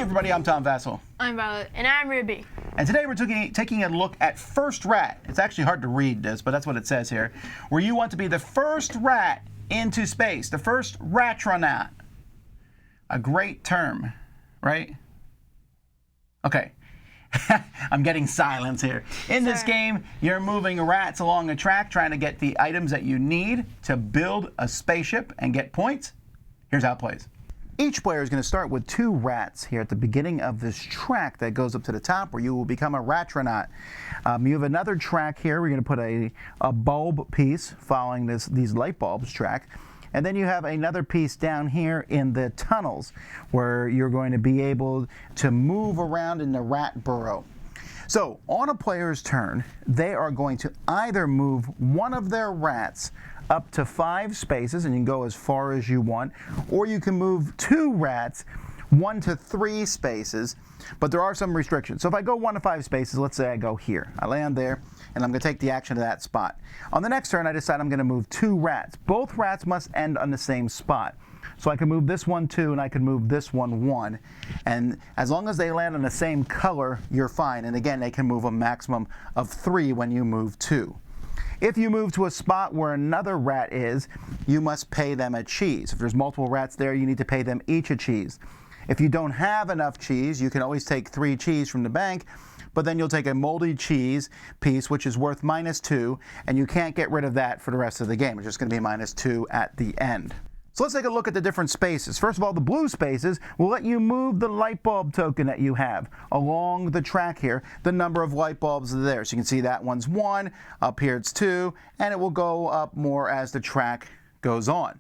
everybody, I'm Tom Vasel. I'm Violet. And I'm Ruby. And today we're taking a look at first rat. It's actually hard to read this, but that's what it says here. Where you want to be the first rat into space, the first ratronaut. A great term, right? Okay. I'm getting silence here. In this game, you're moving rats along a track trying to get the items that you need to build a spaceship and get points. Here's how it plays. Each player is going to start with 2 rats here at the beginning of this track that goes up to the top where you will become a ratronaut. You have another track here. We're going to put a bulb piece following these light bulbs track. And then you have another piece down here in the tunnels where you're going to be able to move around in the rat burrow. So on a player's turn, they are going to either move one of their rats up to 5 spaces, and you can go as far as you want, or you can move 2 rats 1 to 3 spaces, but there are some restrictions. So if I go 1 to 5 spaces, let's say I go here. I land there, and I'm going to take the action to that spot. On the next turn, I decide I'm going to move 2 rats. Both rats must end on the same spot. So I can move this one 2, and I can move this one 1. And as long as they land on the same color, you're fine. And again, they can move a maximum of 3 when you move 2. If you move to a spot where another rat is, you must pay them a cheese. If there's multiple rats there, you need to pay them each a cheese. If you don't have enough cheese, you can always take 3 cheese from the bank, but then you'll take a moldy cheese piece, which is worth -2, and you can't get rid of that for the rest of the game. It's just going to be -2 at the end. So let's take a look at the different spaces. First of all, the blue spaces will let you move the light bulb token that you have along the track here. The number of light bulbs are there. So you can see that one's 1, up here it's 2, and it will go up more as the track goes on.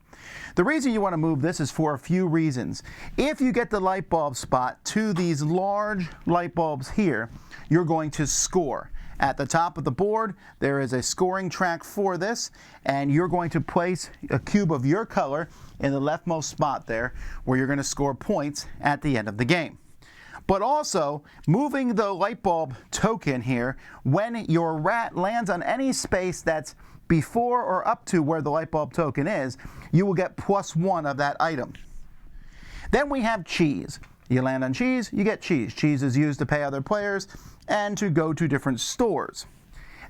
The reason you want to move this is for a few reasons. If you get the light bulb spot to these large light bulbs here, you're going to score. At the top of the board, there is a scoring track for this, and you're going to place a cube of your color in the leftmost spot there, where you're going to score points at the end of the game. But also, moving the light bulb token here, when your rat lands on any space that's before or up to where the light bulb token is, you will get +1 of that item. Then we have cheese. You land on cheese, you get cheese. Cheese is used to pay other players and to go to different stores.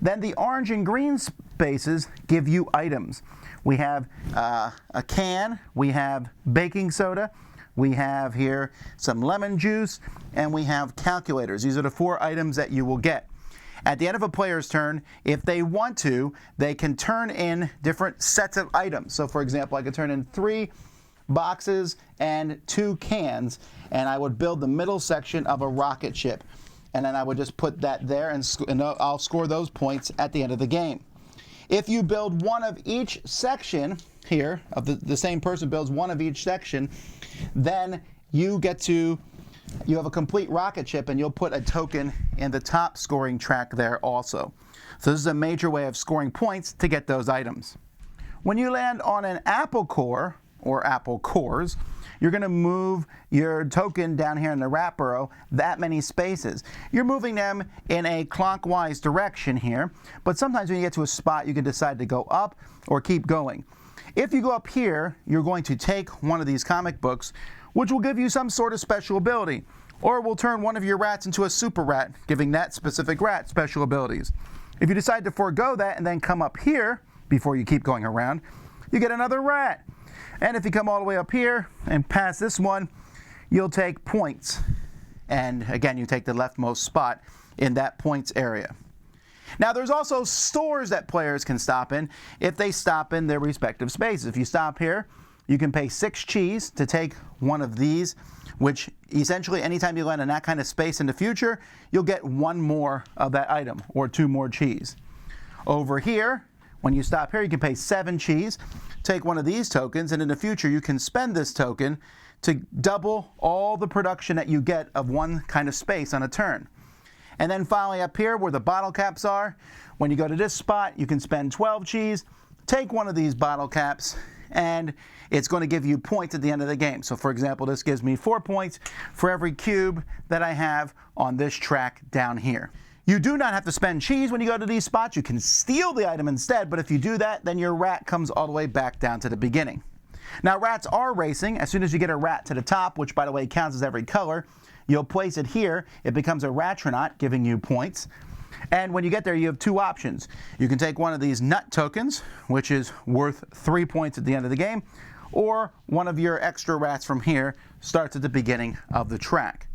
Then the orange and green spaces give you items. We have a can, we have baking soda, we have here some lemon juice, and we have calculators. These are the 4 items that you will get. At the end of a player's turn, if they want to, they can turn in different sets of items. So for example, I could turn in 3 boxes and 2 cans, and I would build the middle section of a rocket ship. And then I would just put that there, and I'll score those points at the end of the game. If you build one of each section here, of the same person builds one of each section, then you have a complete rocket ship, and you'll put a token in the top scoring track there also. So this is a major way of scoring points to get those items. When you land on an apple core, or apple cores, you're going to move your token down here in the rat burrow that many spaces. You're moving them in a clockwise direction here, but sometimes when you get to a spot, you can decide to go up or keep going. If you go up here, you're going to take one of these comic books, which will give you some sort of special ability, or will turn one of your rats into a super rat, giving that specific rat special abilities. If you decide to forego that and then come up here before you keep going around, you get another rat. And if you come all the way up here and pass this one, you'll take points. And again, you take the leftmost spot in that points area. Now there's also stores that players can stop in if they stop in their respective spaces. If you stop here, you can pay 6 cheese to take one of these, which essentially anytime you land in that kind of space in the future, you'll get 1 more of that item, or 2 more cheese. Over here, when you stop here, you can pay 7 cheese, take one of these tokens, and in the future you can spend this token to double all the production that you get of one kind of space on a turn. And then finally up here where the bottle caps are, when you go to this spot, you can spend 12 cheese, take one of these bottle caps, and it's going to give you points at the end of the game. So for example, this gives me 4 points for every cube that I have on this track down here. You do not have to spend cheese when you go to these spots. You can steal the item instead, but if you do that, then your rat comes all the way back down to the beginning. Now, rats are racing. As soon as you get a rat to the top, which by the way counts as every color, You'll place it here. It becomes a Ratronaut, giving you points. And when you get there, you have two options. You can take one of these nut tokens, which is worth 3 points at the end of the game, or one of your extra rats from here starts at the beginning of the track.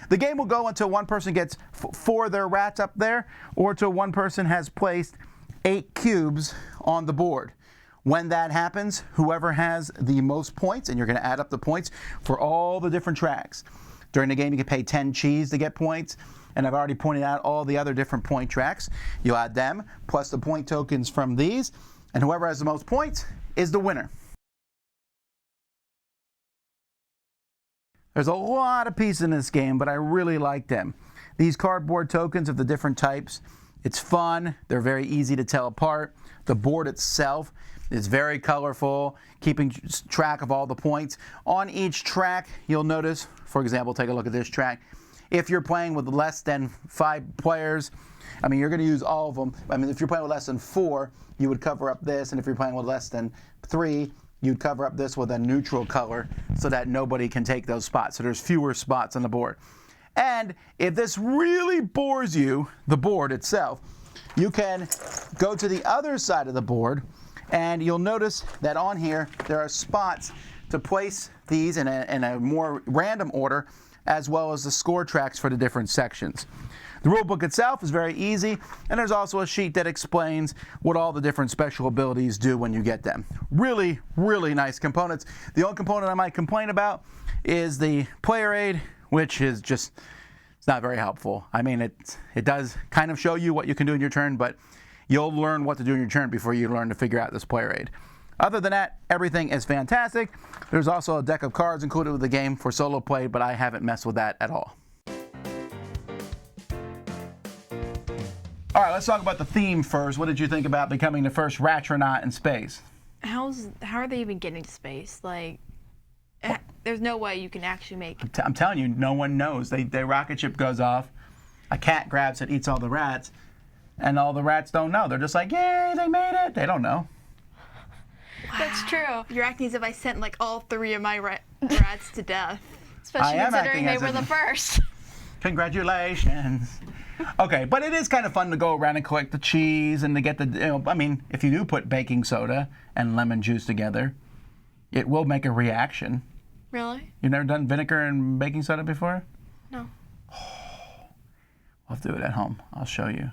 The game will go until one person gets 4 of their rats up there, or till one person has placed 8 cubes on the board. When that happens, whoever has the most points, and you're going to add up the points for all the different tracks. During the game, you can pay 10 cheese to get points, and I've already pointed out all the other different point tracks. You add them, plus the point tokens from these, and whoever has the most points is the winner. There's a lot of pieces in this game, but I really like them. These cardboard tokens of the different types, it's fun, they're very easy to tell apart. The board itself is very colorful, keeping track of all the points. On each track, you'll notice, for example, take a look at this track. If you're playing with less than 5 players, I mean, you're going to use all of them. I mean, if you're playing with less than 4, you would cover up this, and if you're playing with less than 3, you'd cover up this with a neutral color so that nobody can take those spots. So there's fewer spots on the board. And if this really bores you, the board itself, you can go to the other side of the board, and you'll notice that on here there are spots to place these in a more random order, as well as the score tracks for the different sections. The rule book itself is very easy, and there's also a sheet that explains what all the different special abilities do when you get them. Really, really nice components. The only component I might complain about is the player aid, which is just, it's not very helpful. I mean, it does kind of show you what you can do in your turn, but you'll learn what to do in your turn before you learn to figure out this player aid. Other than that, everything is fantastic. There's also a deck of cards included with the game for solo play, but I haven't messed with that at all. All right, let's talk about the theme first. What did you think about becoming the first Ratronaut in space? How are they even getting to space? Like, there's no way you can actually make. I'm telling you, no one knows. Their rocket ship goes off, a cat grabs it, eats all the rats, and all the rats don't know. They're just like, yay, they made it. They don't know. Wow. That's true. You're acting as if I sent like all 3 of my rats to death. Especially considering they were the first. Congratulations. Okay, but it is kind of fun to go around and collect the cheese and to get the, I mean, if you do put baking soda and lemon juice together, it will make a reaction. Really? You've never done vinegar and baking soda before? No. I'll do it at home. I'll show you.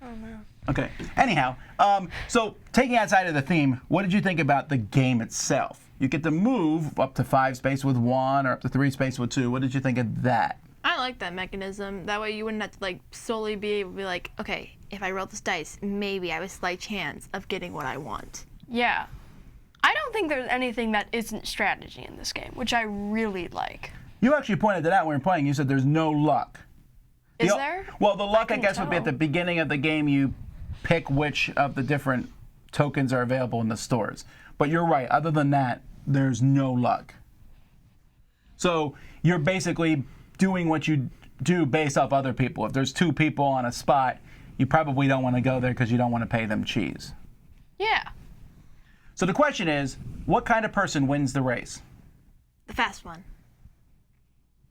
Oh, no. Okay, anyhow, so taking outside of the theme, what did you think about the game itself? You get to move up to 5 space with 1 or up to 3 space with 2. What did you think of that? I like that mechanism. That way you wouldn't have to like solely be able to be like, okay, if I roll this dice, maybe I have a slight chance of getting what I want. Yeah. I don't think there's anything that isn't strategy in this game, which I really like. You actually pointed that out when we were playing. You said there's no luck. Is there? Well, the luck, I guess, would be at the beginning of the game. You pick which of the different tokens are available in the stores. But you're right. Other than that, there's no luck. So you're basically doing what you do based off other people. If there's 2 people on a spot, you probably don't want to go there because you don't want to pay them cheese. Yeah. So the question is, what kind of person wins the race? The fast one.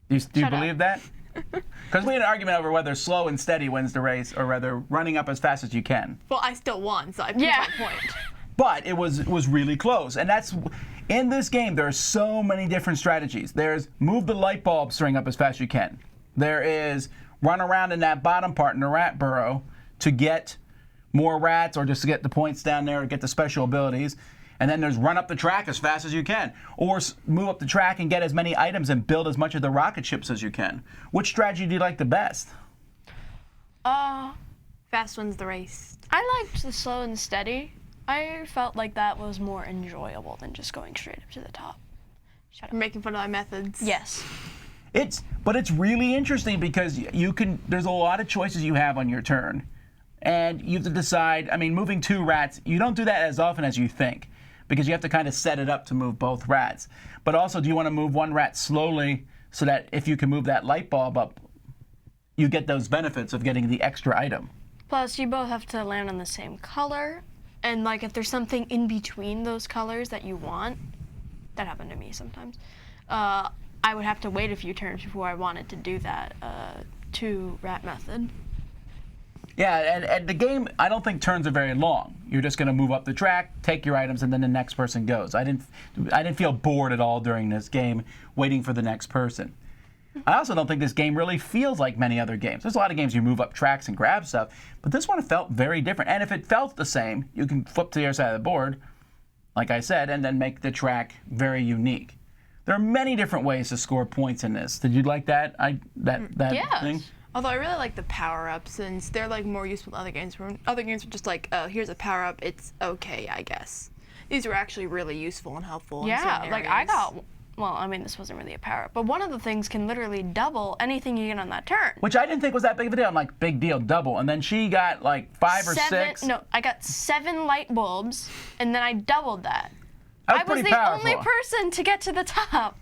Do you Shut believe that? Because we had an argument over whether slow and steady wins the race or whether running up as fast as you can. Well, I still won, so I proved my point. But it was really close. And that's, in this game, there are so many different strategies. There's move the light bulb string up as fast as you can. There is run around in that bottom part in the rat burrow to get more rats or just to get the points down there or get the special abilities. And then there's run up the track as fast as you can. Or move up the track and get as many items and build as much of the rocket ships as you can. Which strategy do you like the best? Fast wins the race. I liked the slow and steady. I felt like that was more enjoyable than just going straight up to the top. Shut up. You're making fun of my methods. Yes. But it's really interesting because there's a lot of choices you have on your turn. And you have to decide, I mean, moving 2 rats, you don't do that as often as you think because you have to kind of set it up to move both rats. But also, do you want to move 1 rat slowly so that if you can move that light bulb up, you get those benefits of getting the extra item? Plus, you both have to land on the same color. And like if there's something in between those colors that you want, that happened to me sometimes, I I would have to wait a few turns before I wanted to do that 2-rat method. Yeah, and the game, I don't think turns are very long. You're just going to move up the track, take your items, and then the next person goes. I didn't feel bored at all during this game waiting for the next person. I also don't think this game really feels like many other games. There's a lot of games you move up tracks and grab stuff, but this one felt very different. And if it felt the same, you can flip to the other side of the board, like I said, and then make the track very unique. There are many different ways to score points in this. Did you like that? Yes. Thing? Although I really like the power-ups, since they're like more useful in other games. Where other games are just like, oh, here's a power-up, it's okay, I guess. These were actually really useful and helpful in certain areas. Like I got, well, I mean, this wasn't really a power-up, but one of the things can literally double anything you get on that turn. Which I didn't think was that big of a deal. I'm like, big deal, double. And then she got like 5 or 6. No, I got 7 light bulbs, and then I doubled that. That was I was pretty the powerful. only person to get to the top.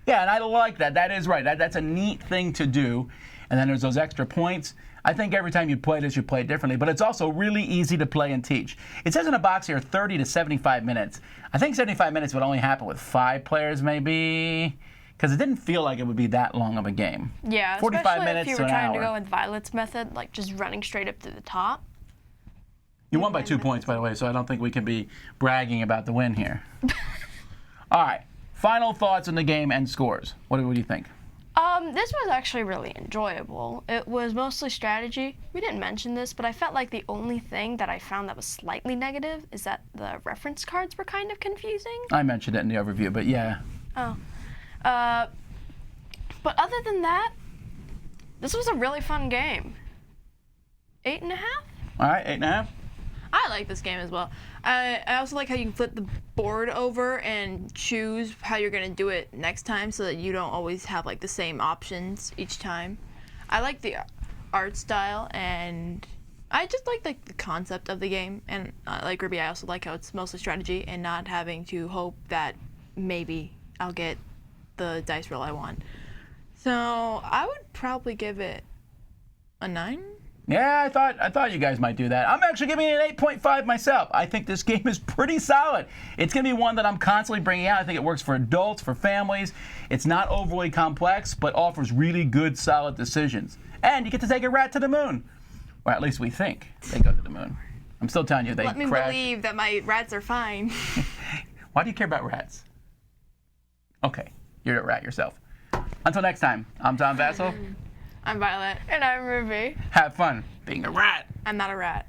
Yeah, and I like that. That is right. That's a neat thing to do. And then there's those extra points. I think every time you play this, you play it differently. But it's also really easy to play and teach. It says in the box here 30 to 75 minutes. I think 75 minutes would only happen with 5 players maybe, because it didn't feel like it would be that long of a game. Yeah, 45 especially minutes if you to were an trying to hour. go with Violet's method, like just running straight up to the top. You won by 2 points, by the way, so I don't think we can be bragging about the win here. All right, final thoughts on the game and scores. What do you think? This was actually really enjoyable. It was mostly strategy. We didn't mention this, but I felt like the only thing that I found that was slightly negative is that the reference cards were kind of confusing. I mentioned it in the overview, but yeah. Oh. But other than that, this was a really fun game. 8.5? All right, 8.5. I like this game as well. I also like how you can flip the board over and choose how you're going to do it next time, so that you don't always have like the same options each time. I like the art style, and I just like the concept of the game. And like Ruby, I also like how it's mostly strategy and not having to hope that maybe I'll get the dice roll I want. So I would probably give it a 9. Yeah, I thought you guys might do that. I'm actually giving it an 8.5 myself. I think this game is pretty solid. It's going to be one that I'm constantly bringing out. I think it works for adults, for families. It's not overly complex, but offers really good, solid decisions. And you get to take a rat to the moon. Or at least we think they go to the moon. I'm still telling you, they Let me crash. believe that my rats are fine. Why do you care about rats? Okay, you're a rat yourself. Until next time, I'm Tom Vasel. I'm Violet. And I'm Ruby. Have fun being a rat. I'm not a rat.